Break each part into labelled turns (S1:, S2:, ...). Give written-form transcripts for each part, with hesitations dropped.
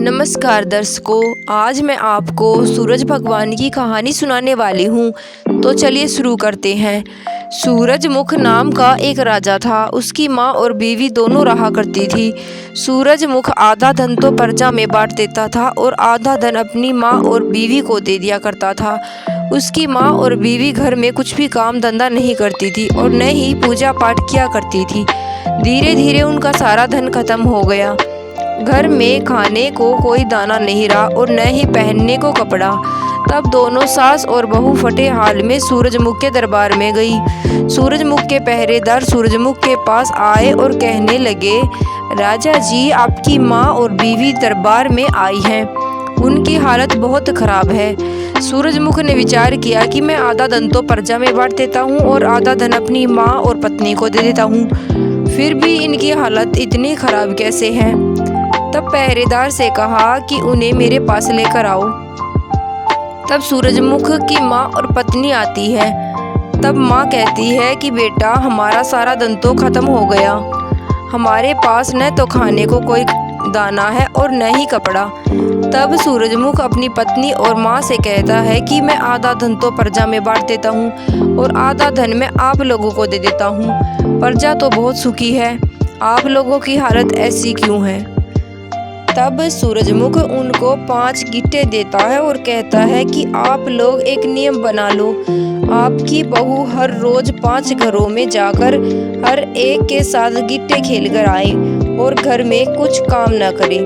S1: नमस्कार दर्शकों, आज मैं आपको सूरज भगवान की कहानी सुनाने वाली हूँ। तो चलिए शुरू करते हैं। सूरजमुख नाम का एक राजा था। उसकी माँ और बीवी दोनों रहा करती थी। सूरजमुख आधा धन तो प्रजा में बांट देता था और आधा धन अपनी माँ और बीवी को दे दिया करता था। उसकी माँ और बीवी घर में कुछ भी काम धंधा नहीं करती थी और न ही पूजा पाठ किया करती थी। धीरे धीरे उनका सारा धन खत्म हो गया। घर में खाने को कोई दाना नहीं रहा और न ही पहनने को कपड़ा। तब दोनों सास और बहू फटे हाल में सूरजमुख के दरबार में गई। सूरजमुख के पहरेदार सूरजमुख के पास आए और कहने लगे, राजा जी, आपकी माँ और बीवी दरबार में आई हैं। उनकी हालत बहुत खराब है। सूरजमुख ने विचार किया कि मैं आधा धन तो प्रजा में बांट देता हूँ और आधा धन अपनी माँ और पत्नी को दे देता हूँ, फिर भी इनकी हालत इतनी खराब कैसे है। तब पहरेदार से कहा कि उन्हें मेरे पास लेकर आओ। तब सूरजमुख की माँ और पत्नी आती है। तब माँ कहती है कि बेटा, हमारा सारा धन तो खत्म हो गया। हमारे पास न तो खाने को कोई दाना है और न ही कपड़ा। तब सूरजमुख अपनी पत्नी और माँ से कहता है कि मैं आधा धन तो प्रजा में बांट देता हूँ और आधा धन मैं आप लोगों को दे देता हूँ। प्रजा तो बहुत सुखी है, आप लोगों की हालत ऐसी क्यों है। तब सूरजमुख उनको 5 गिट्टे देता है और कहता है कि आप लोग एक नियम बना लो। आपकी बहू हर रोज 5 घरों में जाकर हर एक के साथ गिट्टे खेल कर आए और घर में कुछ काम न करे।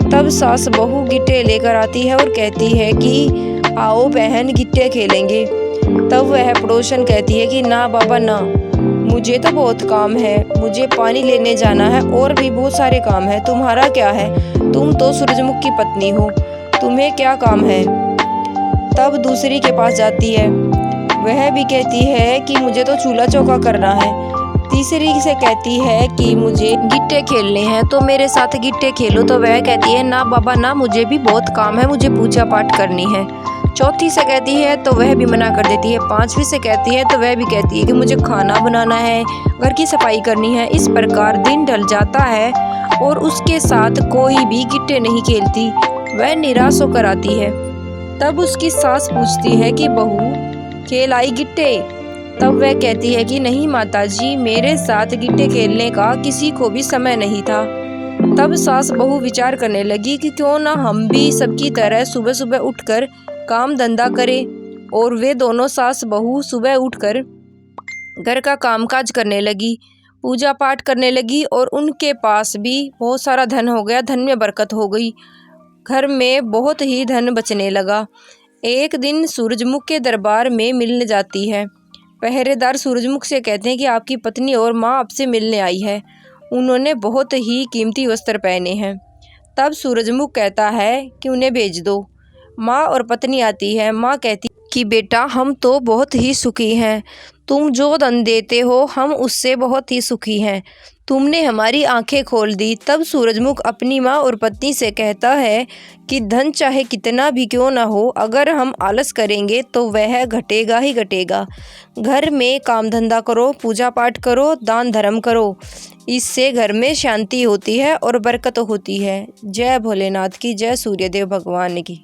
S1: तब सास बहू गिट्टे लेकर आती है और कहती है कि आओ बहन, गिट्टे खेलेंगे। तब वह पड़ोसन कहती है कि ना बाबा ना, मुझे तो बहुत काम है, मुझे पानी लेने जाना है और भी बहुत सारे काम है। तुम्हारा क्या है, तुम तो सूरजमुख की पत्नी हो, तुम्हें क्या काम है। तब दूसरी के पास जाती है, वह भी कहती है कि मुझे तो चूल्हा चौका करना है। तीसरी से कहती है कि मुझे गिट्टे खेलने हैं, तो मेरे साथ गिट्टे खेलो। तो वह कहती है ना बाबा ना, मुझे भी बहुत काम है, मुझे पूजा पाठ करनी है। चौथी से कहती है तो वह भी मना कर देती है। 5वीं से कहती है तो वह भी कहती है कि मुझे खाना बनाना है, घर की सफाई करनी है। इस प्रकार दिन ढल जाता है और उसके साथ कोई भी गिट्टे नहीं खेलती। वह निराश होकर आती है। तब उसकी सास पूछती है कि बहू, खेल आई गिट्टे। तब वह कहती है कि नहीं माताजी, मेरे साथ गिट्टे खेलने का किसी को भी समय नहीं था। तब सास बहू विचार करने लगी कि क्यों ना हम भी सबकी तरह सुबह सुबह उठकर काम धंधा करें। और वे दोनों सास बहू सुबह उठकर घर का कामकाज करने लगी, पूजा पाठ करने लगी और उनके पास भी बहुत सारा धन हो गया, धन में बरकत हो गई। घर में बहुत ही धन बचने लगा। एक दिन सूरजमुख के दरबार में मिलने जाती है। पहरेदार सूरजमुख से कहते हैं कि आपकी पत्नी और माँ आपसे मिलने आई है, उन्होंने बहुत ही कीमती वस्त्र पहने हैं। तब सूरजमुख कहता है कि उन्हें भेज दो। माँ और पत्नी आती है। माँ कहती कि बेटा, हम तो बहुत ही सुखी हैं, तुम जो धन देते हो हम उससे बहुत ही सुखी हैं, तुमने हमारी आंखें खोल दी। तब सूरजमुख अपनी माँ और पत्नी से कहता है कि धन चाहे कितना भी क्यों ना हो, अगर हम आलस करेंगे तो वह घटेगा ही घटेगा। घर में काम धंधा करो, पूजा पाठ करो, दान धर्म करो, इससे घर में शांति होती है और बरकत होती है। जय भोलेनाथ की, जय सूर्यदेव भगवान की।